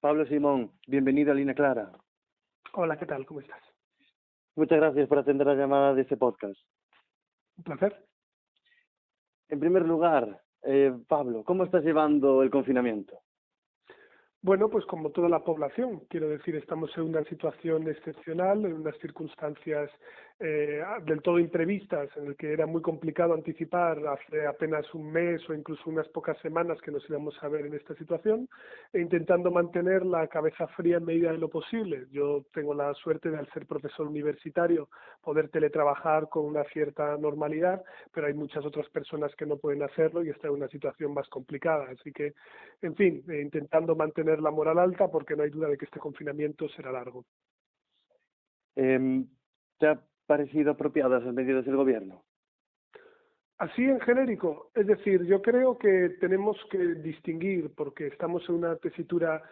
Pablo Simón, bienvenido a Línea Clara. Hola, ¿qué tal? ¿Cómo estás? Muchas gracias por atender la llamada de este podcast. Un placer. En primer lugar, Pablo, ¿cómo estás llevando el confinamiento? Bueno, pues como toda la población, quiero decir, estamos en una situación excepcional, en unas circunstancias del todo imprevistas, en el que era muy complicado anticipar hace apenas un mes o incluso unas pocas semanas que nos íbamos a ver en esta situación, e intentando mantener la cabeza fría en medida de lo posible. Yo tengo la suerte de, al ser profesor universitario, poder teletrabajar con una cierta normalidad, pero hay muchas otras personas que no pueden hacerlo y está en una situación más complicada. Así que, en fin, intentando mantener la moral alta porque no hay duda de que este confinamiento será largo. ¿Te ha parecido apropiadas las medidas del gobierno? Así en genérico, es decir, yo creo que tenemos que distinguir, porque estamos en una tesitura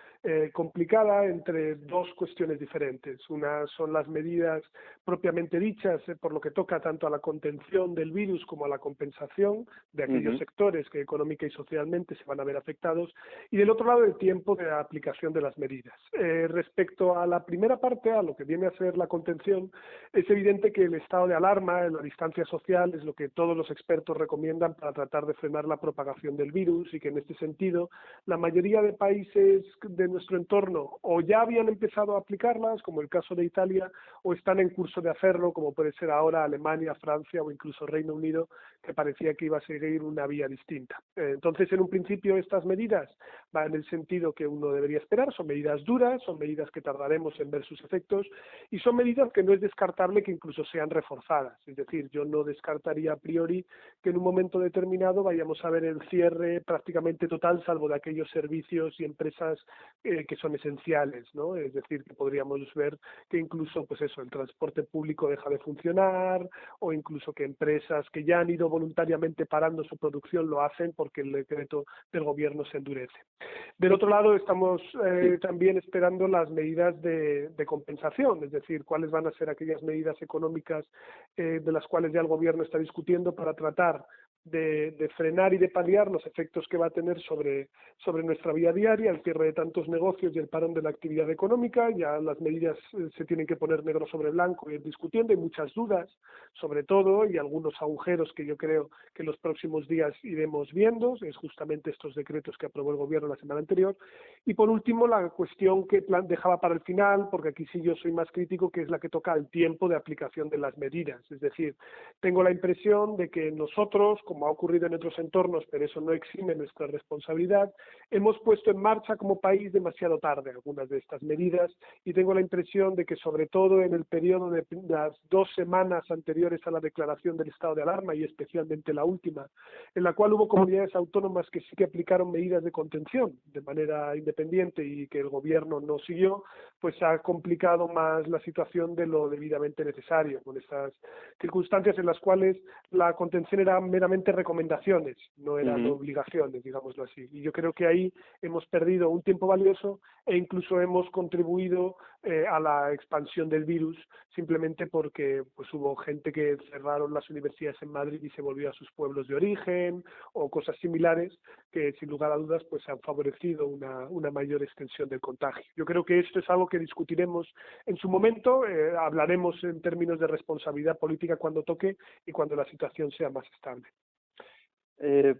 complicada entre dos cuestiones diferentes. Una son las medidas propiamente dichas, por lo que toca tanto a la contención del virus como a la compensación de aquellos sectores que económica y socialmente se van a ver afectados, y del otro lado el tiempo de la aplicación de las medidas. Respecto a la primera parte, a lo que viene a ser la contención, es evidente que el estado de alarma, la distancia social, es lo que todos los expertos recomiendan para tratar de frenar la propagación del virus, y que en este sentido la mayoría de países de nuestro entorno o ya habían empezado a aplicarlas, como el caso de Italia, o están en curso de hacerlo, como puede ser ahora Alemania, Francia o incluso Reino Unido, que parecía que iba a seguir una vía distinta. Entonces, en un principio, estas medidas van en el sentido que uno debería esperar, son medidas duras, son medidas que tardaremos en ver sus efectos, y son medidas que no es descartable que incluso sean reforzadas. Es decir, yo no descartaría a priori que en un momento determinado vayamos a ver el cierre prácticamente total, salvo de aquellos servicios y empresas que son esenciales, ¿no? Es decir, que podríamos ver que incluso, pues eso, el transporte público deja de funcionar, o incluso que empresas que ya han ido voluntariamente parando su producción lo hacen porque el decreto del gobierno se endurece. Del otro lado, estamos también esperando las medidas de compensación, es decir, cuáles van a ser aquellas medidas económicas de las cuales ya el gobierno está discutiendo para tratar de frenar y de paliar los efectos que va a tener sobre nuestra vida diaria, el cierre de tantos negocios y el parón de la actividad económica. Ya las medidas se tienen que poner negro sobre blanco y ir discutiendo, hay muchas dudas sobre todo, y algunos agujeros que yo creo que en los próximos días iremos viendo, es justamente estos decretos que aprobó el gobierno la semana anterior. Y por último, la cuestión que dejaba para el final, porque aquí sí yo soy más crítico, que es la que toca al tiempo de aplicación de las medidas. Es decir, tengo la impresión de que nosotros, como ha ocurrido en otros entornos, pero eso no exime nuestra responsabilidad, hemos puesto en marcha como país demasiado tarde algunas de estas medidas, y tengo la impresión de que, sobre todo en el periodo de las 2 semanas anteriores a la declaración del estado de alarma, y especialmente la última, en la cual hubo comunidades autónomas que sí que aplicaron medidas de contención de manera independiente y que el gobierno no siguió, pues ha complicado más la situación de lo debidamente necesario, con estas circunstancias en las cuales la contención era meramente recomendaciones, no eran obligaciones, digámoslo así. Y yo creo que ahí hemos perdido un tiempo valioso, e incluso hemos contribuido a la expansión del virus, simplemente porque pues hubo gente que cerraron las universidades en Madrid y se volvió a sus pueblos de origen, o cosas similares que sin lugar a dudas pues han favorecido una mayor extensión del contagio. Yo creo que esto es algo que discutiremos en su momento, hablaremos en términos de responsabilidad política cuando toque y cuando la situación sea más estable.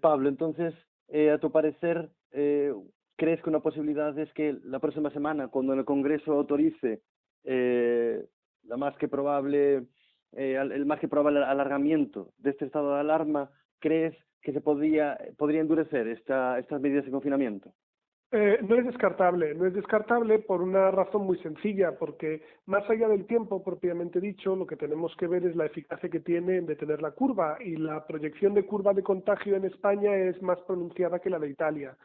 Pablo, entonces, a tu parecer, ¿crees que una posibilidad es que la próxima semana, cuando el Congreso autorice la más que probable, el más que probable alargamiento de este estado de alarma, crees que se podría endurecer estas medidas de confinamiento? No es descartable por una razón muy sencilla, porque más allá del tiempo propiamente dicho, lo que tenemos que ver es la eficacia que tiene en detener la curva, y la proyección de curva de contagio en España es más pronunciada que la de Italia.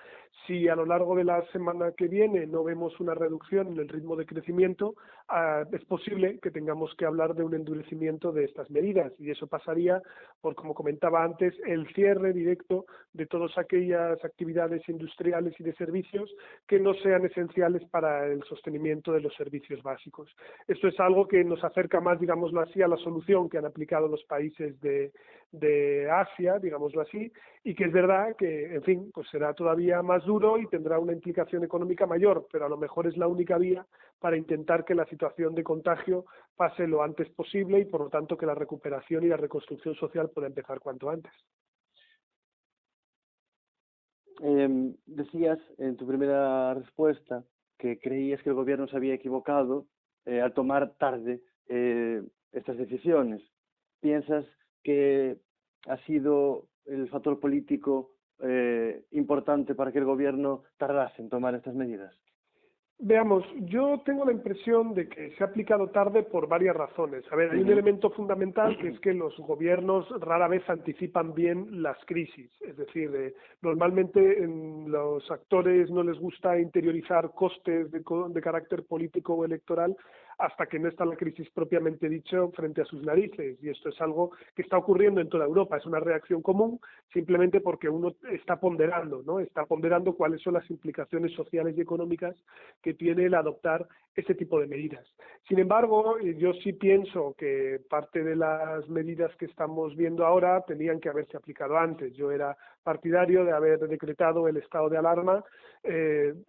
Si a lo largo de la semana que viene no vemos una reducción en el ritmo de crecimiento, es posible que tengamos que hablar de un endurecimiento de estas medidas, y eso pasaría por, como comentaba antes, el cierre directo de todas aquellas actividades industriales y de servicios servicios que no sean esenciales para el sostenimiento de los servicios básicos. Esto es algo que nos acerca más, digámoslo así, a la solución que han aplicado los países de Asia, digámoslo así, y que es verdad que, en fin, pues será todavía más duro y tendrá una implicación económica mayor, pero a lo mejor es la única vía para intentar que la situación de contagio pase lo antes posible y, por lo tanto, que la recuperación y la reconstrucción social pueda empezar cuanto antes. Decías en tu primera respuesta que creías que el gobierno se había equivocado al tomar tarde estas decisiones. ¿Piensas que ha sido el factor político importante para que el gobierno tardase en tomar estas medidas? Veamos, yo tengo la impresión de que se ha aplicado tarde por varias razones. A ver, hay un elemento fundamental que es que los gobiernos rara vez anticipan bien las crisis. Es decir, normalmente los actores no les gusta interiorizar costes de carácter político o electoral hasta que no está la crisis propiamente dicho frente a sus narices. Y esto es algo que está ocurriendo en toda Europa. Es una reacción común simplemente porque uno está ponderando, ¿no? Está ponderando cuáles son las implicaciones sociales y económicas que tiene el adoptar ese tipo de medidas. Sin embargo, yo sí pienso que parte de las medidas que estamos viendo ahora tenían que haberse aplicado antes. Yo era partidario de haber decretado el estado de alarma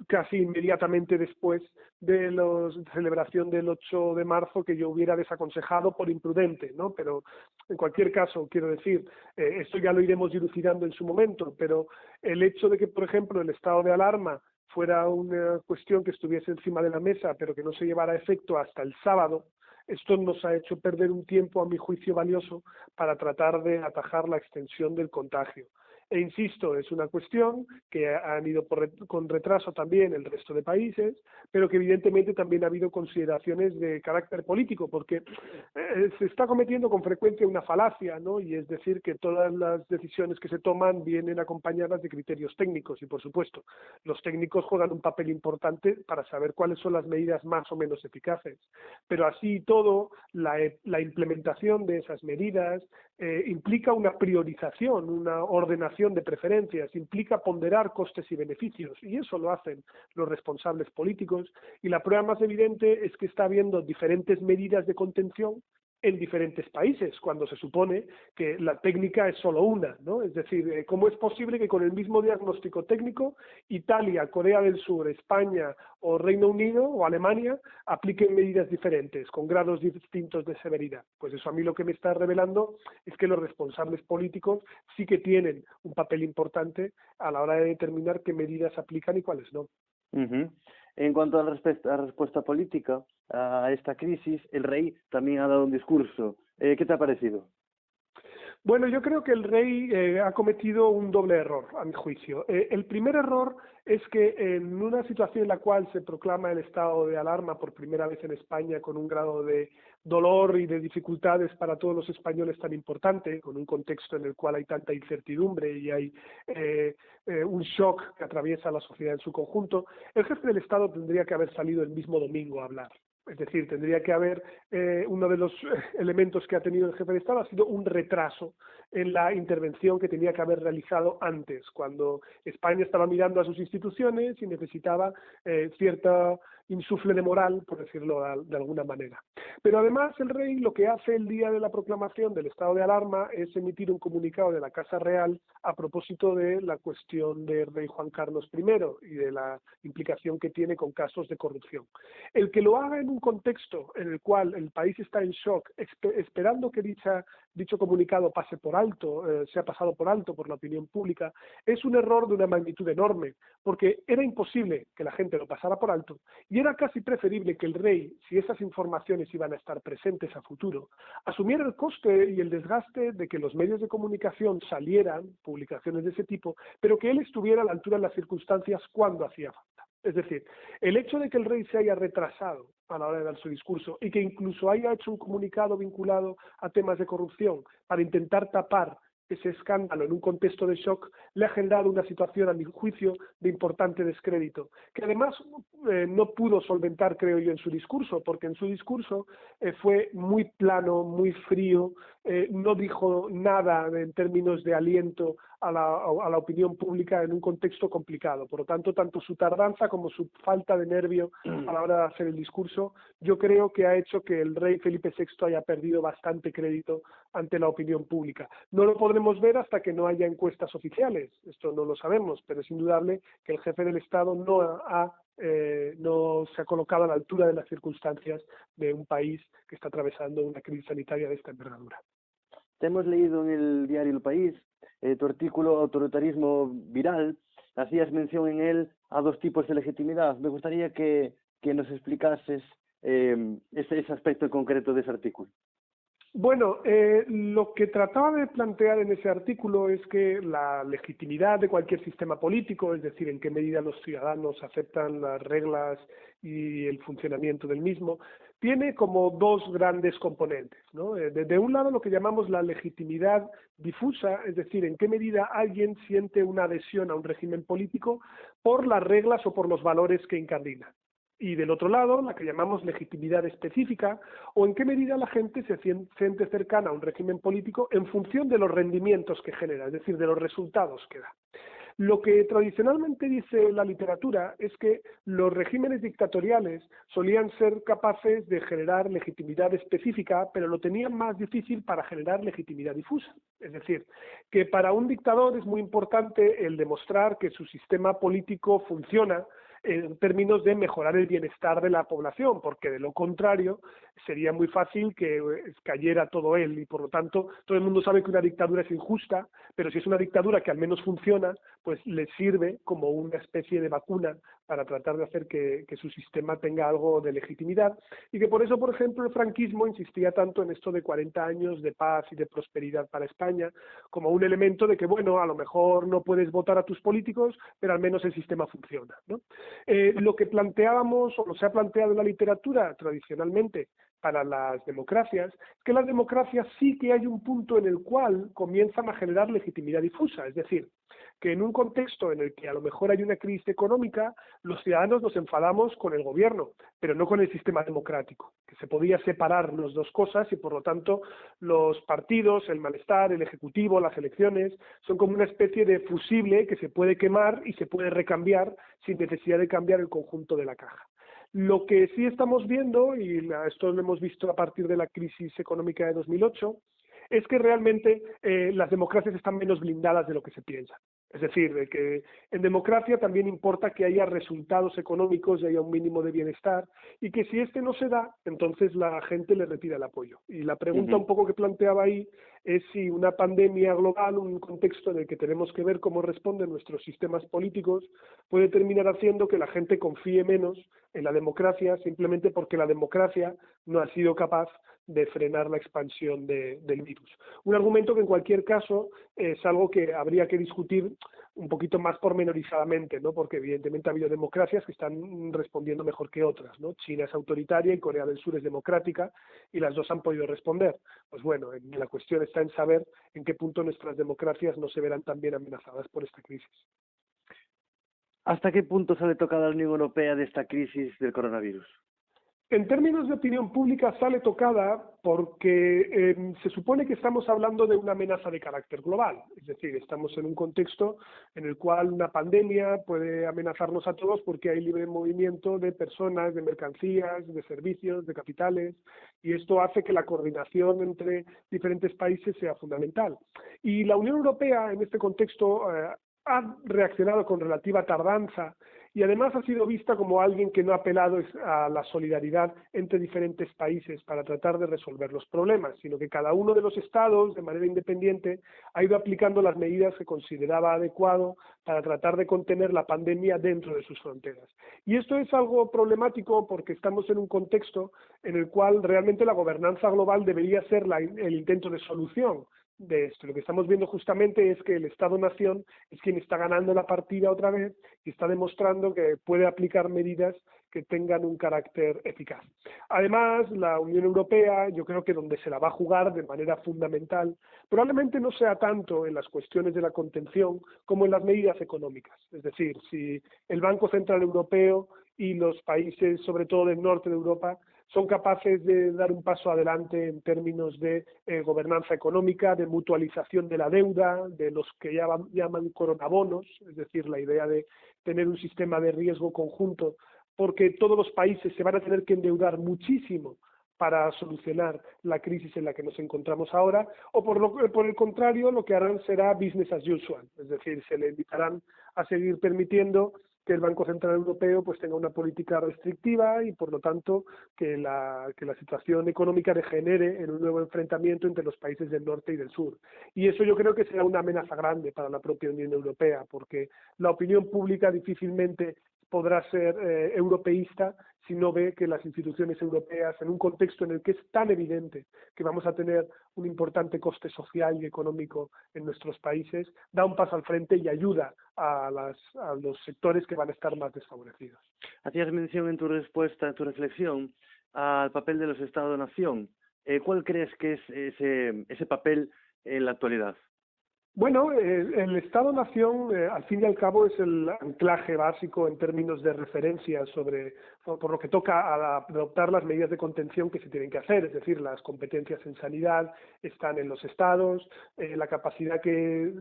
casi inmediatamente después de la celebración del 8 de marzo, que yo hubiera desaconsejado por imprudente, ¿no? Pero en cualquier caso, quiero decir, esto ya lo iremos dilucidando en su momento, pero el hecho de que, por ejemplo, el estado de alarma fuera una cuestión que estuviese encima de la mesa, pero que no se llevara a efecto hasta el sábado, esto nos ha hecho perder un tiempo, a mi juicio, valioso para tratar de atajar la extensión del contagio. E insisto, es una cuestión que han ido con retraso también el resto de países, pero que evidentemente también ha habido consideraciones de carácter político, porque se está cometiendo con frecuencia una falacia, ¿no? Y es decir, que todas las decisiones que se toman vienen acompañadas de criterios técnicos, y por supuesto, los técnicos juegan un papel importante para saber cuáles son las medidas más o menos eficaces. Pero así y todo, la implementación de esas medidas implica una priorización, una ordenación de preferencias, implica ponderar costes y beneficios, y eso lo hacen los responsables políticos, y la prueba más evidente es que está habiendo diferentes medidas de contención en diferentes países, cuando se supone que la técnica es solo una, ¿no? Es decir, ¿cómo es posible que con el mismo diagnóstico técnico Italia, Corea del Sur, España o Reino Unido o Alemania apliquen medidas diferentes, con grados distintos de severidad? Pues eso a mí lo que me está revelando es que los responsables políticos sí que tienen un papel importante a la hora de determinar qué medidas aplican y cuáles no. Uh-huh. En cuanto a la respuesta política a esta crisis, el rey también ha dado un discurso. ¿Qué te ha parecido? Bueno, yo creo que el rey ha cometido un doble error, a mi juicio. El primer error es que en una situación en la cual se proclama el estado de alarma por primera vez en España con un grado de dolor y de dificultades para todos los españoles tan importante, con un contexto en el cual hay tanta incertidumbre y hay un shock que atraviesa la sociedad en su conjunto, el jefe del Estado tendría que haber salido el mismo domingo a hablar. Es decir, tendría que haber, uno de los elementos que ha tenido el jefe de Estado ha sido un retraso en la intervención que tenía que haber realizado antes, cuando España estaba mirando a sus instituciones y necesitaba cierta insufle de moral, por decirlo de alguna manera. Pero además el rey lo que hace el día de la proclamación del estado de alarma es emitir un comunicado de la Casa Real a propósito de la cuestión del rey Juan Carlos I y de la implicación que tiene con casos de corrupción. El que lo haga en un contexto en el cual el país está en shock, esperando que dicho comunicado pase por alto, sea pasado por alto por la opinión pública, es un error de una magnitud enorme, porque era imposible que la gente lo pasara por alto, y era casi preferible que el rey, si esas informaciones iban a estar presentes a futuro, asumiera el coste y el desgaste de que los medios de comunicación salieran publicaciones de ese tipo, pero que él estuviera a la altura de las circunstancias cuando hacía falta. Es decir, el hecho de que el rey se haya retrasado a la hora de dar su discurso y que incluso haya hecho un comunicado vinculado a temas de corrupción para intentar tapar ese escándalo en un contexto de shock le ha generado una situación, a mi juicio, de importante descrédito, que además no pudo solventar, creo yo, en su discurso, porque en su discurso fue muy plano, muy frío, no dijo nada en términos de aliento a la opinión pública en un contexto complicado. Por lo tanto su tardanza como su falta de nervio a la hora de hacer el discurso, yo creo que ha hecho que el rey Felipe VI haya perdido bastante crédito ante la opinión pública. No lo podremos ver hasta que no haya encuestas oficiales, esto no lo sabemos, pero es indudable que el jefe del Estado no se ha colocado a la altura de las circunstancias de un país que está atravesando una crisis sanitaria de esta envergadura. Te hemos leído en el diario El País tu artículo Autoritarismo viral. Hacías mención en él a dos tipos de legitimidad. Me gustaría que nos explicases ese aspecto en concreto de ese artículo. Bueno, lo que trataba de plantear en ese artículo es que la legitimidad de cualquier sistema político, es decir, en qué medida los ciudadanos aceptan las reglas y el funcionamiento del mismo, tiene como dos grandes componentes, ¿no? De un lado, lo que llamamos la legitimidad difusa, es decir, en qué medida alguien siente una adhesión a un régimen político por las reglas o por los valores que incardina. Y del otro lado, la que llamamos legitimidad específica, o en qué medida la gente se siente cercana a un régimen político en función de los rendimientos que genera, es decir, de los resultados que da. Lo que tradicionalmente dice la literatura es que los regímenes dictatoriales solían ser capaces de generar legitimidad específica, pero lo tenían más difícil para generar legitimidad difusa. Es decir, que para un dictador es muy importante el demostrar que su sistema político funciona en términos de mejorar el bienestar de la población, porque de lo contrario sería muy fácil que cayera todo él y por lo tanto todo el mundo sabe que una dictadura es injusta, pero si es una dictadura que al menos funciona, pues le sirve como una especie de vacuna para tratar de hacer que su sistema tenga algo de legitimidad y que por eso, por ejemplo, el franquismo insistía tanto en esto de 40 años de paz y de prosperidad para España como un elemento de que, bueno, a lo mejor no puedes votar a tus políticos, pero al menos el sistema funciona, ¿no? Lo que planteábamos, o lo se ha planteado en la literatura tradicionalmente para las democracias, es que las democracias sí que hay un punto en el cual comienzan a generar legitimidad difusa, es decir, que en un contexto en el que a lo mejor hay una crisis económica, los ciudadanos nos enfadamos con el gobierno, pero no con el sistema democrático, que se podía separar las dos cosas y por lo tanto los partidos, el malestar, el ejecutivo, las elecciones, son como una especie de fusible que se puede quemar y se puede recambiar sin necesidad de cambiar el conjunto de la caja. Lo que sí estamos viendo, y esto lo hemos visto a partir de la crisis económica de 2008, es que realmente las democracias están menos blindadas de lo que se piensa. Es decir, de que en democracia también importa que haya resultados económicos y haya un mínimo de bienestar, y que si este no se da, entonces la gente le retira el apoyo. Y la pregunta un poco que planteaba ahí es si una pandemia global, un contexto en el que tenemos que ver cómo responden nuestros sistemas políticos, puede terminar haciendo que la gente confíe menos en la democracia simplemente porque la democracia no ha sido capaz de frenar la expansión del virus. Un argumento que en cualquier caso es algo que habría que discutir un poquito más pormenorizadamente, ¿no? Porque evidentemente ha habido democracias que están respondiendo mejor que otras, ¿no? China es autoritaria y Corea del Sur es democrática y las dos han podido responder. Pues bueno, la cuestión está en saber en qué punto nuestras democracias no se verán también amenazadas por esta crisis. ¿Hasta qué punto sale tocada la Unión Europea de esta crisis del coronavirus? En términos de opinión pública sale tocada porque se supone que estamos hablando de una amenaza de carácter global, es decir, estamos en un contexto en el cual una pandemia puede amenazarnos a todos porque hay libre movimiento de personas, de mercancías, de servicios, de capitales, y esto hace que la coordinación entre diferentes países sea fundamental. Y la Unión Europea en este contexto ha reaccionado con relativa tardanza y además ha sido vista como alguien que no ha apelado a la solidaridad entre diferentes países para tratar de resolver los problemas, sino que cada uno de los estados, de manera independiente, ha ido aplicando las medidas que consideraba adecuado para tratar de contener la pandemia dentro de sus fronteras. Y esto es algo problemático porque estamos en un contexto en el cual realmente la gobernanza global debería ser el intento de solución de esto. Lo que estamos viendo justamente es que el Estado-Nación es quien está ganando la partida otra vez y está demostrando que puede aplicar medidas que tengan un carácter eficaz. Además, la Unión Europea, yo creo que donde se la va a jugar de manera fundamental, probablemente no sea tanto en las cuestiones de la contención como en las medidas económicas. Es decir, si el Banco Central Europeo y los países, sobre todo del norte de Europa, son capaces de dar un paso adelante en términos de gobernanza económica, de mutualización de la deuda, de los que llaman coronabonos, es decir, la idea de tener un sistema de riesgo conjunto, porque todos los países se van a tener que endeudar muchísimo para solucionar la crisis en la que nos encontramos ahora, o por el contrario, lo que harán será business as usual, es decir, se le invitarán a seguir permitiendo que el Banco Central Europeo pues tenga una política restrictiva y por lo tanto que la situación económica degenere en un nuevo enfrentamiento entre los países del norte y del sur. Y eso yo creo que será una amenaza grande para la propia Unión Europea, porque la opinión pública difícilmente podrá ser europeísta si no ve que las instituciones europeas, en un contexto en el que es tan evidente que vamos a tener un importante coste social y económico en nuestros países, da un paso al frente y ayuda a los sectores que van a estar más desfavorecidos. Hacías mención en tu respuesta, en tu reflexión, al papel de los Estados-nación. ¿Cuál crees que es ese papel en la actualidad? Bueno, el Estado-Nación, al fin y al cabo, es el anclaje básico en términos de referencia por lo que toca a adoptar las medidas de contención que se tienen que hacer, es decir, las competencias en sanidad están en los estados, la capacidad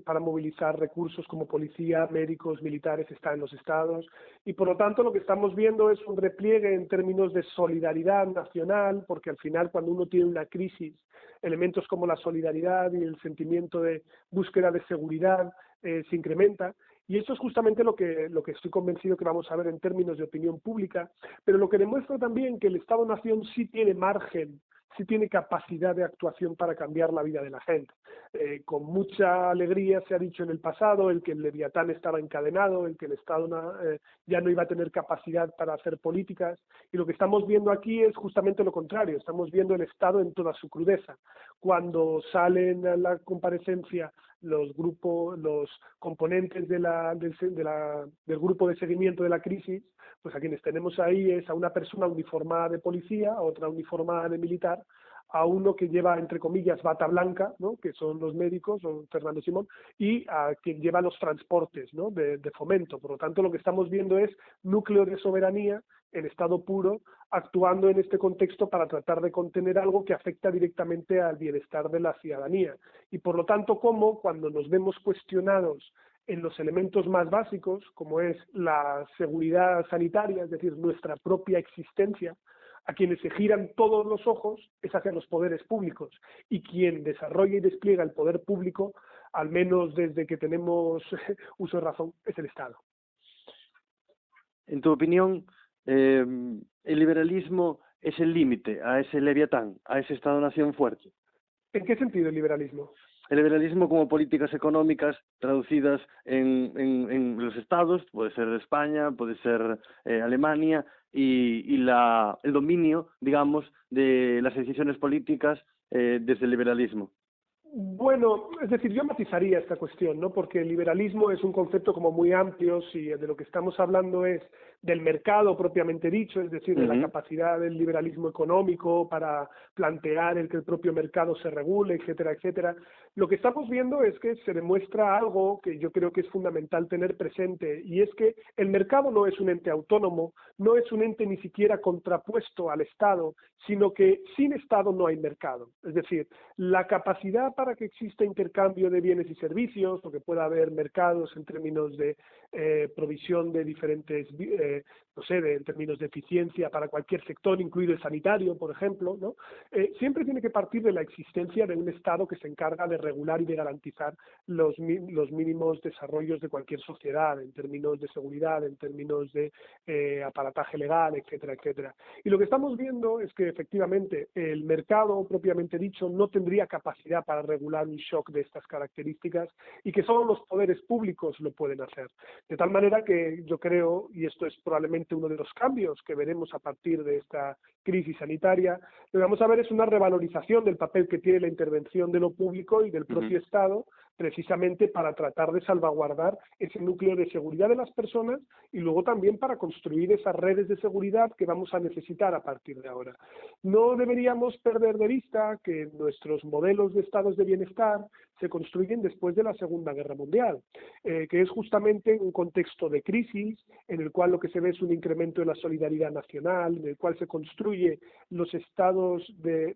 para movilizar recursos como policía, médicos, militares está en los estados, y por lo tanto lo que estamos viendo es un repliegue en términos de solidaridad nacional, porque al final cuando uno tiene una crisis, elementos como la solidaridad y el sentimiento de búsqueda de seguridad se incrementa, y eso es justamente lo que estoy convencido que vamos a ver en términos de opinión pública, pero lo que demuestra también que el Estado-Nación sí tiene margen, sí tiene capacidad de actuación para cambiar la vida de la gente. Con mucha alegría se ha dicho en el pasado el que el Leviatán estaba encadenado, el que el Estado ya no iba a tener capacidad para hacer políticas, y lo que estamos viendo aquí es justamente lo contrario, estamos viendo el Estado en toda su crudeza. Cuando salen a la comparecencia los componentes del grupo de seguimiento de la crisis, pues a quienes tenemos ahí es a una persona uniformada de policía, a otra uniformada de militar, a uno que lleva, entre comillas, bata blanca, ¿no?, que son los médicos, son Fernando Simón, y a quien lleva los transportes, ¿no?, de Fomento. Por lo tanto, lo que estamos viendo es núcleo de soberanía en estado puro, actuando en este contexto para tratar de contener algo que afecta directamente al bienestar de la ciudadanía. Y por lo tanto, como cuando nos vemos cuestionados en los elementos más básicos, como es la seguridad sanitaria, es decir, nuestra propia existencia, a quienes se giran todos los ojos es hacia los poderes públicos, y quien desarrolla y despliega el poder público, al menos desde que tenemos uso de razón, es el Estado. En tu opinión, el liberalismo es el límite a ese Leviatán, a ese Estado-nación fuerte. ¿En qué sentido el liberalismo? El liberalismo como políticas económicas traducidas en los estados, puede ser España, puede ser Alemania, y el dominio, digamos, de las decisiones políticas desde el liberalismo. Bueno, es decir, yo matizaría esta cuestión, ¿no? Porque el liberalismo es un concepto como muy amplio, si de lo que estamos hablando es del mercado propiamente dicho, es decir, de la capacidad del liberalismo económico para plantear el que el propio mercado se regule, etcétera, etcétera. Lo que estamos viendo es que se demuestra algo que yo creo que es fundamental tener presente, y es que el mercado no es un ente autónomo, no es un ente ni siquiera contrapuesto al Estado, sino que sin Estado no hay mercado. Es decir, la capacidad para que exista intercambio de bienes y servicios, o que pueda haber mercados en términos de provisión de diferentes, en términos de eficiencia para cualquier sector, incluido el sanitario, por ejemplo, ¿no? Siempre tiene que partir de la existencia de un Estado que se encarga de regular y de garantizar los mínimos desarrollos de cualquier sociedad, en términos de seguridad, en términos de aparataje legal, etcétera, etcétera. Y lo que estamos viendo es que efectivamente el mercado propiamente dicho no tendría capacidad para regular un shock de estas características, y que solo los poderes públicos lo pueden hacer. De tal manera que yo creo, y esto es probablemente uno de los cambios que veremos a partir de esta crisis sanitaria, lo que vamos a ver es una revalorización del papel que tiene la intervención de lo público y del propio Estado, precisamente para tratar de salvaguardar ese núcleo de seguridad de las personas y luego también para construir esas redes de seguridad que vamos a necesitar a partir de ahora. No deberíamos perder de vista que nuestros modelos de estados de bienestar se construyen después de la Segunda Guerra Mundial, que es justamente un contexto de crisis en el cual lo que se ve es un incremento de la solidaridad nacional, en el cual se construye los estados de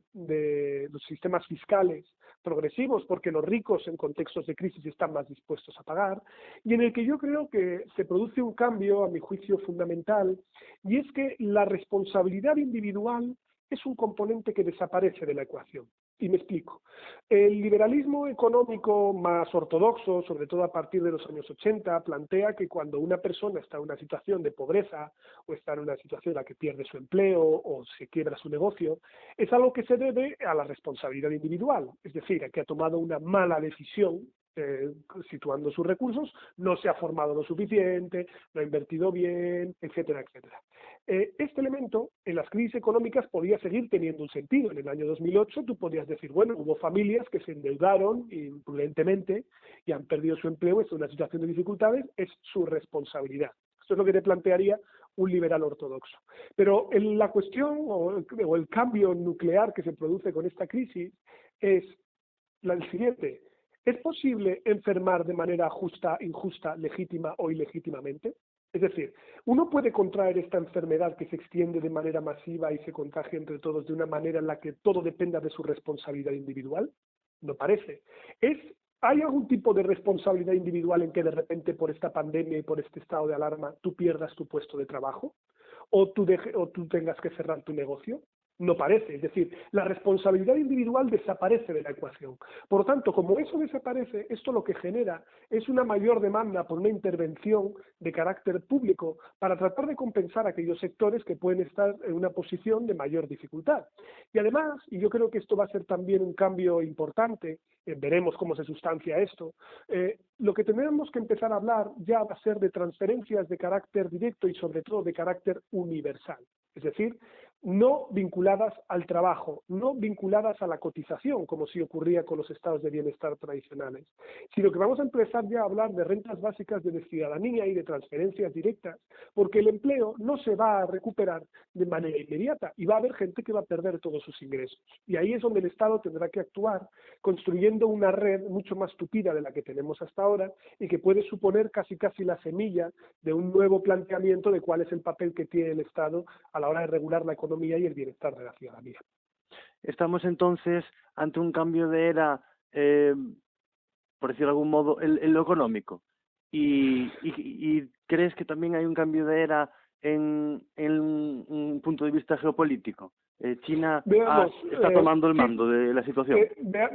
los sistemas fiscales progresivos, porque los ricos en contextos de crisis están más dispuestos a pagar, y en el que yo creo que se produce un cambio, a mi juicio, fundamental, y es que la responsabilidad individual es un componente que desaparece de la ecuación. Y me explico. El liberalismo económico más ortodoxo, sobre todo a partir de los años 80, plantea que cuando una persona está en una situación de pobreza o está en una situación en la que pierde su empleo o se quiebra su negocio, es algo que se debe a la responsabilidad individual, es decir, a que ha tomado una mala decisión situando sus recursos, no se ha formado lo suficiente, no ha invertido bien, etcétera, etcétera. Este elemento en las crisis económicas podía seguir teniendo un sentido. En el año 2008 tú podías decir, bueno, hubo familias que se endeudaron imprudentemente y han perdido su empleo, es una situación de dificultades, es su responsabilidad. Esto es lo que te plantearía un liberal ortodoxo. Pero la cuestión o el cambio nuclear que se produce con esta crisis es el siguiente. ¿Es posible enfermar de manera justa, injusta, legítima o ilegítimamente? Es decir, ¿uno puede contraer esta enfermedad que se extiende de manera masiva y se contagia entre todos de una manera en la que todo dependa de su responsabilidad individual? No parece. ¿Hay algún tipo de responsabilidad individual en que de repente por esta pandemia y por este estado de alarma tú pierdas tu puesto de trabajo? ¿O tú tengas que cerrar tu negocio? No parece, es decir, la responsabilidad individual desaparece de la ecuación. Por lo tanto, como eso desaparece, esto lo que genera es una mayor demanda por una intervención de carácter público para tratar de compensar aquellos sectores que pueden estar en una posición de mayor dificultad. Y además, y yo creo que esto va a ser también un cambio importante, veremos cómo se sustancia esto, lo que tenemos que empezar a hablar ya va a ser de transferencias de carácter directo y sobre todo de carácter universal. Es decir, no vinculadas al trabajo, no vinculadas a la cotización, como sí ocurría con los estados de bienestar tradicionales, sino que vamos a empezar ya a hablar de rentas básicas de ciudadanía y de transferencias directas, porque el empleo no se va a recuperar de manera inmediata y va a haber gente que va a perder todos sus ingresos. Y ahí es donde el Estado tendrá que actuar, construyendo una red mucho más tupida de la que tenemos hasta ahora y que puede suponer casi la semilla de un nuevo planteamiento de cuál es el papel que tiene el Estado a la hora de regular la economía y el bienestar de la ciudadanía. Estamos entonces ante un cambio de era, por decirlo de algún modo, en lo económico. ¿Y crees que también hay un cambio de era en un punto de vista geopolítico? China está tomando el mando de la situación.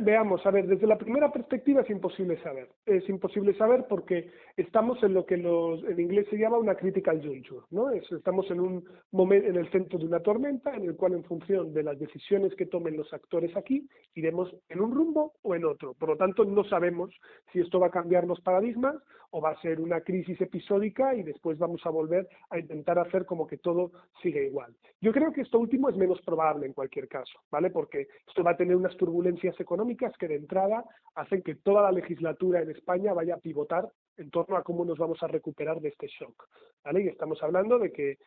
Veamos, a ver, desde la primera perspectiva es imposible saber. Es imposible saber porque estamos en lo que en inglés se llama una critical juncture, ¿no? Estamos en un momento, en el centro de una tormenta, en el cual en función de las decisiones que tomen los actores aquí, iremos en un rumbo o en otro. Por lo tanto, no sabemos si esto va a cambiar los paradigmas o va a ser una crisis episódica y después vamos a volver a intentar hacer como que todo sigue igual. Yo creo que esto último es menos probable en cualquier caso, ¿vale? Porque esto va a tener unas turbulencias económicas que de entrada hacen que toda la legislatura en España vaya a pivotar en torno a cómo nos vamos a recuperar de este shock, ¿vale? Y estamos hablando de que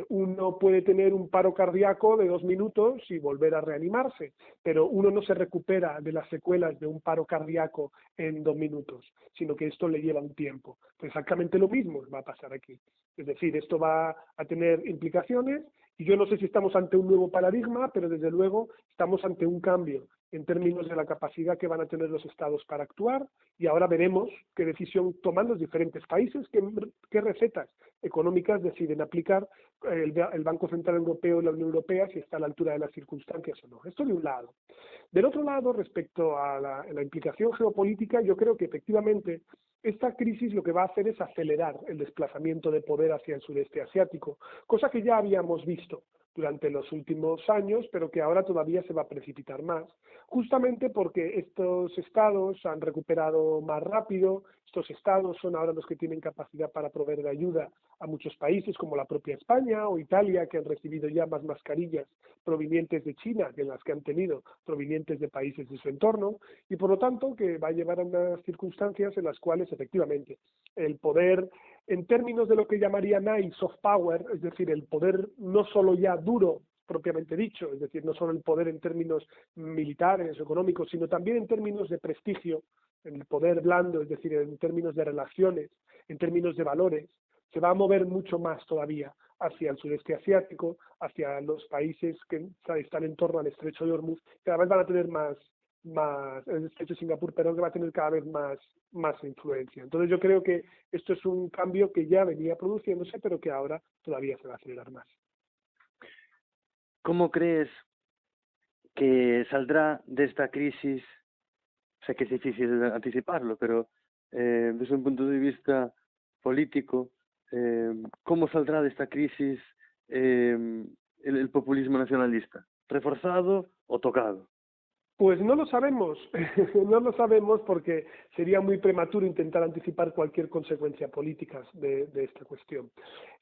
uno puede tener un paro cardíaco de 2 minutos y volver a reanimarse, pero uno no se recupera de las secuelas de un paro cardíaco en 2 minutos, sino que esto le lleva un tiempo. Pues exactamente lo mismo va a pasar aquí. Es decir, esto va a tener implicaciones y yo no sé si estamos ante un nuevo paradigma, pero desde luego estamos ante un cambio en términos de la capacidad que van a tener los estados para actuar y ahora veremos qué decisión toman los diferentes países, qué recetas económicas deciden aplicar el Banco Central Europeo y la Unión Europea, si está a la altura de las circunstancias o no. Esto de un lado. Del otro lado, respecto a la implicación geopolítica, yo creo que efectivamente esta crisis lo que va a hacer es acelerar el desplazamiento de poder hacia el sudeste asiático, cosa que ya habíamos visto durante los últimos años, pero que ahora todavía se va a precipitar más, justamente porque estos estados han recuperado más rápido, estos estados son ahora los que tienen capacidad para proveer de ayuda a muchos países, como la propia España o Italia, que han recibido ya más mascarillas provenientes de China que las que han tenido provenientes de países de su entorno, y por lo tanto que va a llevar a unas circunstancias en las cuales efectivamente el poder, en términos de lo que llamarían ahí soft power, es decir, el poder no solo ya duro propiamente dicho, es decir, no solo el poder en términos militares, económicos, sino también en términos de prestigio, el poder blando, es decir, en términos de relaciones, en términos de valores, se va a mover mucho más todavía hacia el sudeste asiático, hacia los países que están en torno al estrecho de Hormuz, cada vez van a tener el estrecho de Singapur, pero que va a tener cada vez más influencia. Entonces yo creo que esto es un cambio que ya venía produciéndose, pero que ahora todavía se va a acelerar más. ¿Cómo crees que saldrá de esta crisis? Sé que es difícil anticiparlo, pero desde un punto de vista político, ¿cómo saldrá de esta crisis el populismo nacionalista? ¿Reforzado o tocado? Pues no lo sabemos, no lo sabemos porque sería muy prematuro intentar anticipar cualquier consecuencia política de esta cuestión.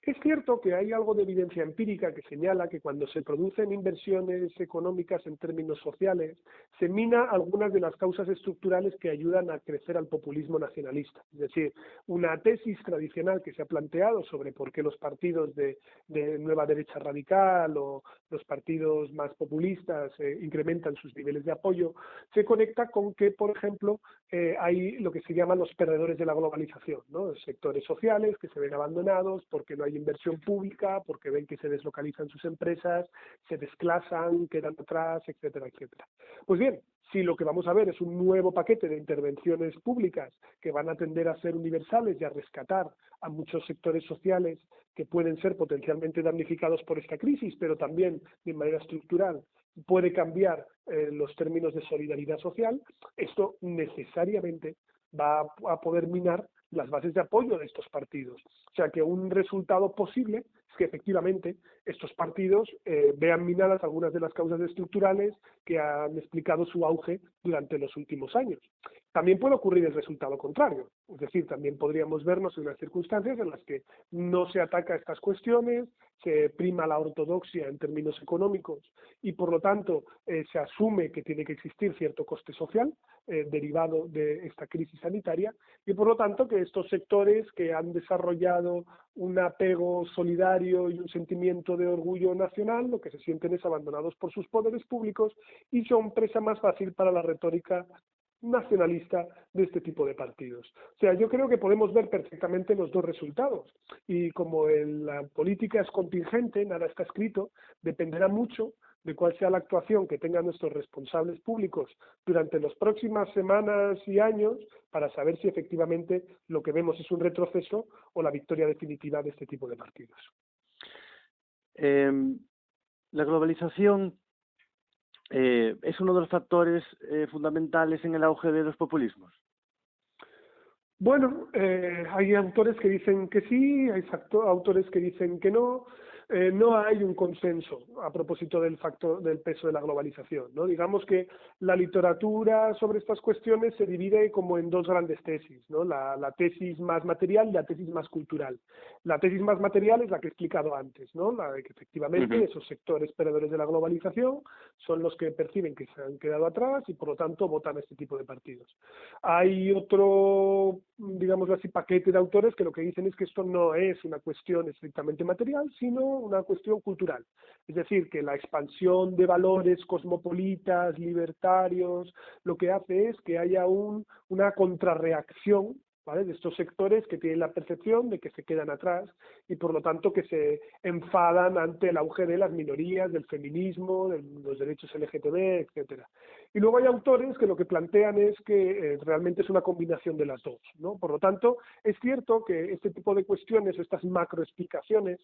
Es cierto que hay algo de evidencia empírica que señala que cuando se producen inversiones económicas en términos sociales, se mina algunas de las causas estructurales que ayudan a crecer al populismo nacionalista. Es decir, una tesis tradicional que se ha planteado sobre por qué los partidos de nueva derecha radical o los partidos más populistas incrementan sus niveles de apoyo, se conecta con que, por ejemplo, hay lo que se llaman los perdedores de la globalización, ¿no? Los sectores sociales que se ven abandonados porque no hay inversión pública, porque ven que se deslocalizan sus empresas, se desclasan, quedan atrás, etcétera, etcétera. Pues bien, si lo que vamos a ver es un nuevo paquete de intervenciones públicas que van a tender a ser universales y a rescatar a muchos sectores sociales que pueden ser potencialmente damnificados por esta crisis, pero también de manera estructural puede cambiar los términos de solidaridad social, esto necesariamente va a poder minar las bases de apoyo de estos partidos. O sea que un resultado posible es que efectivamente estos partidos vean minadas algunas de las causas estructurales que han explicado su auge durante los últimos años. También puede ocurrir el resultado contrario, es decir, también podríamos vernos en unas circunstancias en las que no se ataca estas cuestiones, se prima la ortodoxia en términos económicos y por lo tanto se asume que tiene que existir cierto coste social derivado de esta crisis sanitaria y por lo tanto que estos sectores que han desarrollado un apego solidario y un sentimiento de orgullo nacional, lo que se sienten es abandonados por sus poderes públicos y son presa más fácil para la retórica nacionalista de este tipo de partidos. O sea, yo creo que podemos ver perfectamente los dos resultados y como la política es contingente, nada está escrito, dependerá mucho de cuál sea la actuación que tengan nuestros responsables públicos durante las próximas semanas y años para saber si efectivamente lo que vemos es un retroceso o la victoria definitiva de este tipo de partidos. La globalización es uno de los factores fundamentales en el auge de los populismos. Bueno, hay autores que dicen que sí, hay autores que dicen que no. No hay un consenso a propósito del peso de la globalización, ¿no? Digamos que la literatura sobre estas cuestiones se divide como en dos grandes tesis, ¿no? La tesis más material y la tesis más cultural. La tesis más material es la que he explicado antes, ¿no? La de que efectivamente esos sectores perdedores de la globalización son los que perciben que se han quedado atrás y por lo tanto votan a este tipo de partidos. Hay otro, digámoslo así, paquete de autores que lo que dicen es que esto no es una cuestión estrictamente material, sino una cuestión cultural. Es decir, que la expansión de valores cosmopolitas, libertarios, lo que hace es que haya una contrarreacción, ¿vale?, de estos sectores que tienen la percepción de que se quedan atrás y por lo tanto que se enfadan ante el auge de las minorías, del feminismo, de los derechos LGTB, etcétera. Y luego hay autores que lo que plantean es que realmente es una combinación de las dos, ¿no? Por lo tanto, es cierto que este tipo de cuestiones, estas macroexplicaciones,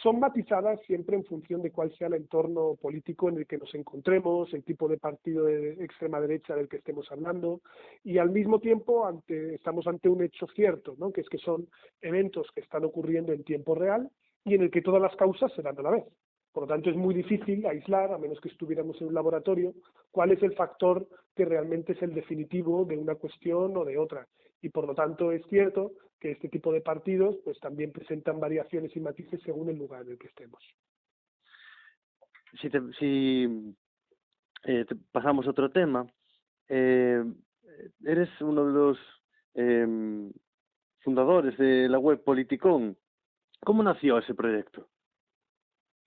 son matizadas siempre en función de cuál sea el entorno político en el que nos encontremos, el tipo de partido de extrema derecha del que estemos hablando, y al mismo tiempo estamos ante un hecho cierto, ¿no?, que es que son eventos que están ocurriendo en tiempo real y en el que todas las causas se dan a la vez. Por lo tanto, es muy difícil aislar, a menos que estuviéramos en un laboratorio, cuál es el factor que realmente es el definitivo de una cuestión o de otra. Y por lo tanto, es cierto que este tipo de partidos pues también presentan variaciones y matices según el lugar en el que estemos. Si pasamos a otro tema, eh, eres uno de los fundadores de la web Politicón. ¿Cómo nació ese proyecto?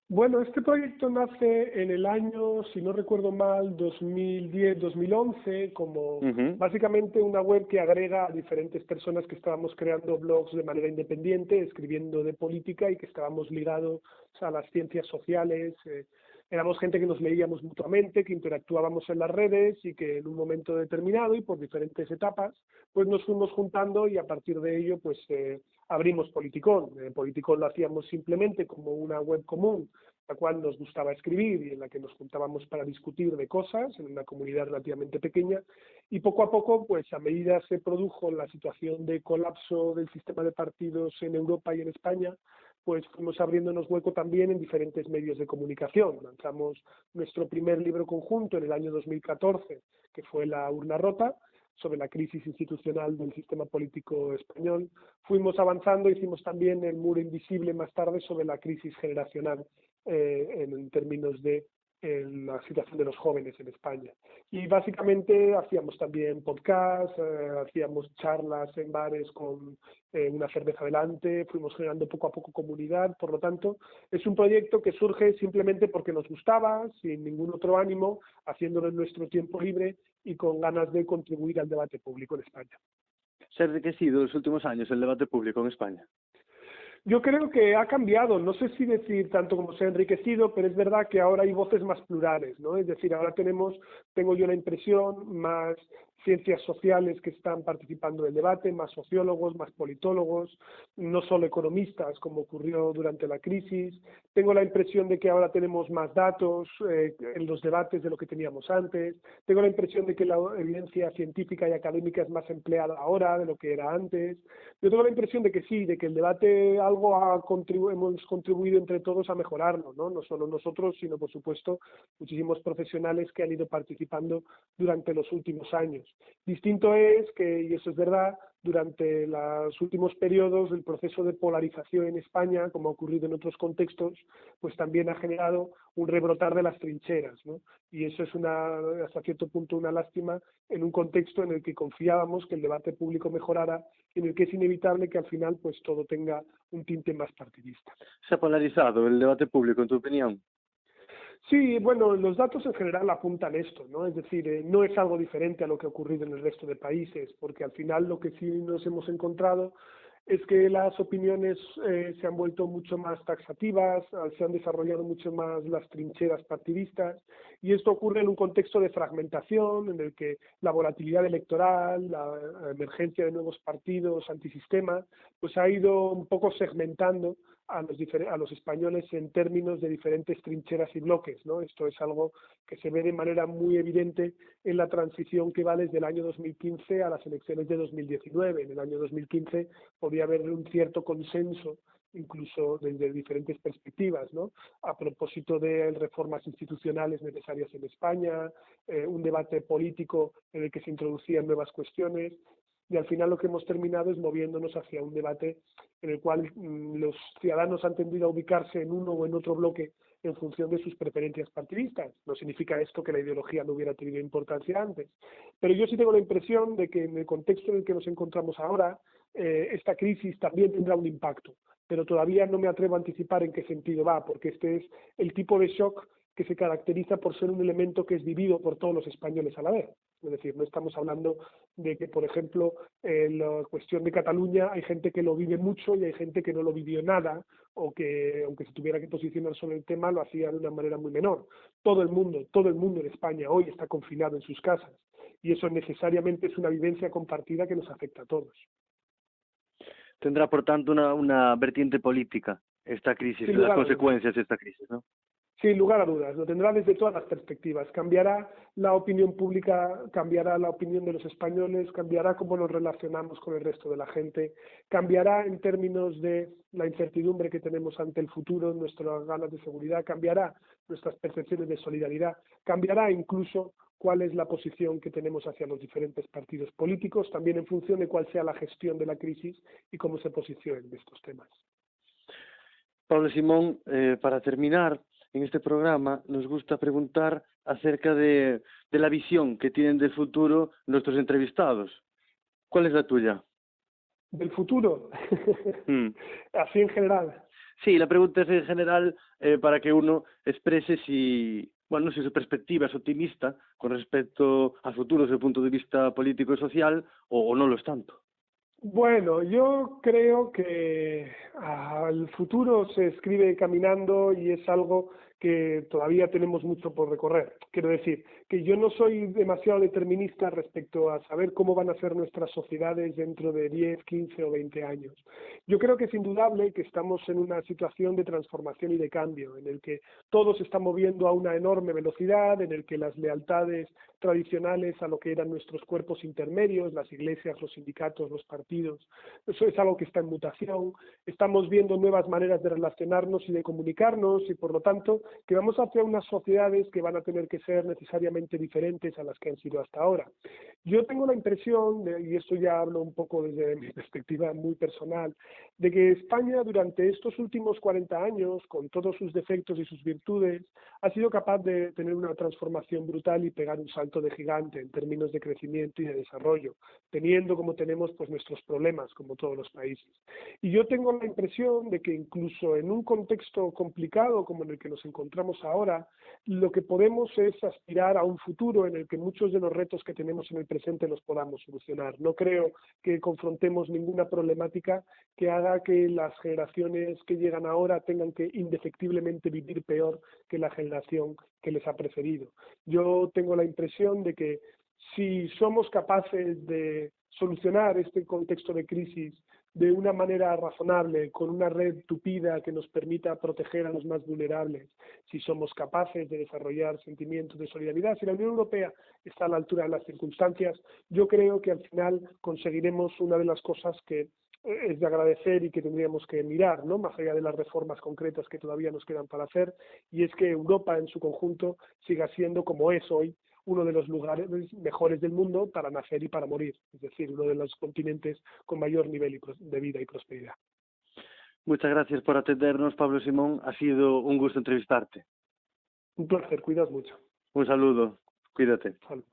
Bueno, este proyecto nace en el año, si no recuerdo mal, 2010-2011, como Ujú. básicamente una web que agrega a diferentes personas que estábamos creando blogs de manera independiente, escribiendo de política y que estábamos ligados a las ciencias sociales. Éramos gente que nos leíamos mutuamente, que interactuábamos en las redes y que en un momento determinado y por diferentes etapas, pues nos fuimos juntando y a partir de ello, pues abrimos Politicón. Politicón lo hacíamos simplemente como una web común, la cual nos gustaba escribir y en la que nos juntábamos para discutir de cosas en una comunidad relativamente pequeña, y poco a poco, pues a medida se produjo la situación de colapso del sistema de partidos en Europa y en España, pues fuimos abriéndonos hueco también en diferentes medios de comunicación. Lanzamos nuestro primer libro conjunto en el año 2014, que fue La urna rota, sobre la crisis institucional del sistema político español. Fuimos avanzando, hicimos también El muro invisible más tarde sobre la crisis generacional en términos de la situación de los jóvenes en España. Y básicamente hacíamos también podcasts, hacíamos charlas en bares con una cerveza delante, fuimos generando poco a poco comunidad. Por lo tanto, es un proyecto que surge simplemente porque nos gustaba, sin ningún otro ánimo, haciéndolo en nuestro tiempo libre y con ganas de contribuir al debate público en España. ¿Se ha enriquecido en los últimos años el debate público en España? Yo creo que ha cambiado, no sé si decir tanto como se ha enriquecido, pero es verdad que ahora hay voces más plurales, ¿no? Es decir, ahora tengo yo la impresión, más ciencias sociales que están participando del debate, más sociólogos, más politólogos, no solo economistas, como ocurrió durante la crisis. Tengo la impresión de que ahora tenemos más datos en los debates de lo que teníamos antes. Tengo la impresión de que la evidencia científica y académica es más empleada ahora de lo que era antes. Yo tengo la impresión de que sí, de que el debate algo hemos contribuido entre todos a mejorarlo, ¿no? No solo nosotros, sino por supuesto muchísimos profesionales que han ido participando durante los últimos años. Distinto es que, y eso es verdad, durante los últimos periodos el proceso de polarización en España, como ha ocurrido en otros contextos, pues también ha generado un rebrotar de las trincheras, ¿no? Y eso es hasta cierto punto una lástima en un contexto en el que confiábamos que el debate público mejorara, en el que es inevitable que al final pues todo tenga un tinte más partidista. ¿Se ha polarizado el debate público, en tu opinión? Sí, bueno, los datos en general apuntan esto, ¿no? Es decir, no es algo diferente a lo que ha ocurrido en el resto de países, porque al final lo que sí nos hemos encontrado es que las opiniones se han vuelto mucho más taxativas, se han desarrollado mucho más las trincheras partidistas, y esto ocurre en un contexto de fragmentación en el que la volatilidad electoral, la emergencia de nuevos partidos antisistema, pues ha ido un poco segmentando a los españoles en términos de diferentes trincheras y bloques, ¿no? Esto es algo que se ve de manera muy evidente en la transición que va desde el año 2015 a las elecciones de 2019. En el año 2015 podía haber un cierto consenso, incluso desde diferentes perspectivas, ¿no? A propósito de reformas institucionales necesarias en España, un debate político en el que se introducían nuevas cuestiones, y al final lo que hemos terminado es moviéndonos hacia un debate en el cual los ciudadanos han tendido a ubicarse en uno o en otro bloque en función de sus preferencias partidistas. No significa esto que la ideología no hubiera tenido importancia antes, pero yo sí tengo la impresión de que en el contexto en el que nos encontramos ahora, esta crisis también tendrá un impacto, pero todavía no me atrevo a anticipar en qué sentido va, porque este es el tipo de shock que se caracteriza por ser un elemento que es vivido por todos los españoles a la vez. Es decir, no estamos hablando de que, por ejemplo, la cuestión de Cataluña hay gente que lo vive mucho y hay gente que no lo vivió nada, o que, aunque se tuviera que posicionar sobre el tema, lo hacía de una manera muy menor. Todo el mundo en España hoy está confinado en sus casas, y eso necesariamente es una vivencia compartida que nos afecta a todos. Tendrá, por tanto, una vertiente política esta crisis, las consecuencias de esta crisis, ¿no? Sin lugar a dudas, lo tendrá desde todas las perspectivas. Cambiará la opinión pública, cambiará la opinión de los españoles, cambiará cómo nos relacionamos con el resto de la gente, cambiará en términos de la incertidumbre que tenemos ante el futuro, nuestras ganas de seguridad, cambiará nuestras percepciones de solidaridad, cambiará incluso cuál es la posición que tenemos hacia los diferentes partidos políticos, también en función de cuál sea la gestión de la crisis y cómo se posicionen de estos temas. Pablo Simón, para terminar, en este programa nos gusta preguntar acerca de la visión que tienen del futuro nuestros entrevistados. ¿Cuál es la tuya? ¿Del futuro? Así en general. Sí, la pregunta es en general para que uno exprese si su perspectiva es optimista con respecto al futuro desde el punto de vista político y social o no lo es tanto. Bueno, yo creo que el futuro se escribe caminando y es algo que todavía tenemos mucho por recorrer. Quiero decir que yo no soy demasiado determinista respecto a saber cómo van a ser nuestras sociedades dentro de 10, 15 o 20 años. Yo creo que es indudable que estamos en una situación de transformación y de cambio, en el que todo se está moviendo a una enorme velocidad, en el que las lealtades tradicionales a lo que eran nuestros cuerpos intermedios, las iglesias, los sindicatos, los partidos, eso es algo que está en mutación. Estamos viendo nuevas maneras de relacionarnos y de comunicarnos y, por lo tanto, que vamos hacia unas sociedades que van a tener que ser necesariamente diferentes a las que han sido hasta ahora. Yo tengo la impresión, y esto ya hablo un poco desde mi perspectiva muy personal, de que España durante estos últimos 40 años, con todos sus defectos y sus virtudes, ha sido capaz de tener una transformación brutal y pegar un salto de gigante en términos de crecimiento y de desarrollo, teniendo como tenemos pues nuestros problemas, como todos los países. Y yo tengo la impresión de que incluso en un contexto complicado como en el que nos encontramos ahora, lo que podemos es aspirar a un futuro en el que muchos de los retos que tenemos en el presente los podamos solucionar. No creo que confrontemos ninguna problemática que haga que las generaciones que llegan ahora tengan que indefectiblemente vivir peor que la generación que les ha precedido. Yo tengo la impresión de que si somos capaces de solucionar este contexto de crisis de una manera razonable, con una red tupida que nos permita proteger a los más vulnerables, si somos capaces de desarrollar sentimientos de solidaridad, si la Unión Europea está a la altura de las circunstancias, yo creo que al final conseguiremos una de las cosas que es de agradecer y que tendríamos que mirar, ¿no? Más allá de las reformas concretas que todavía nos quedan para hacer, y es que Europa en su conjunto siga siendo, como es hoy, uno de los lugares mejores del mundo para nacer y para morir, es decir, uno de los continentes con mayor nivel de vida y prosperidad. Muchas gracias por atendernos, Pablo Simón. Ha sido un gusto entrevistarte. Un placer, cuidas mucho. Un saludo, cuídate. Salud.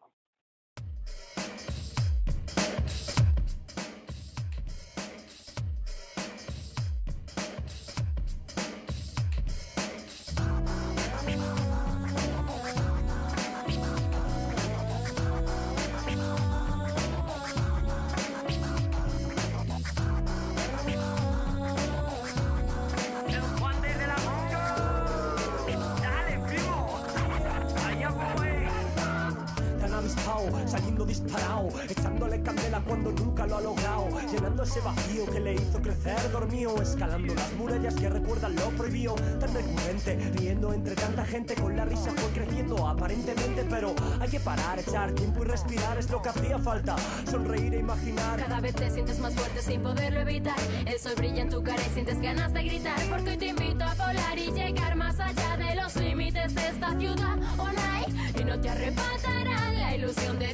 Saliendo disparado, echándole candela cuando nunca lo ha logrado, llenando ese vacío que le hizo crecer dormido, escalando las murallas que recuerdan lo prohibido, tan recurrente, riendo entre tanta gente, con la risa fue creciendo aparentemente, pero hay que parar, echar tiempo y respirar, es lo que hacía falta, sonreír e imaginar. Cada vez te sientes más fuerte sin poderlo evitar, el sol brilla en tu cara y sientes ganas de gritar, porque hoy te invito a volar y llegar más allá de los límites de esta ciudad, Olay, y no te arrebatarán la ilusión de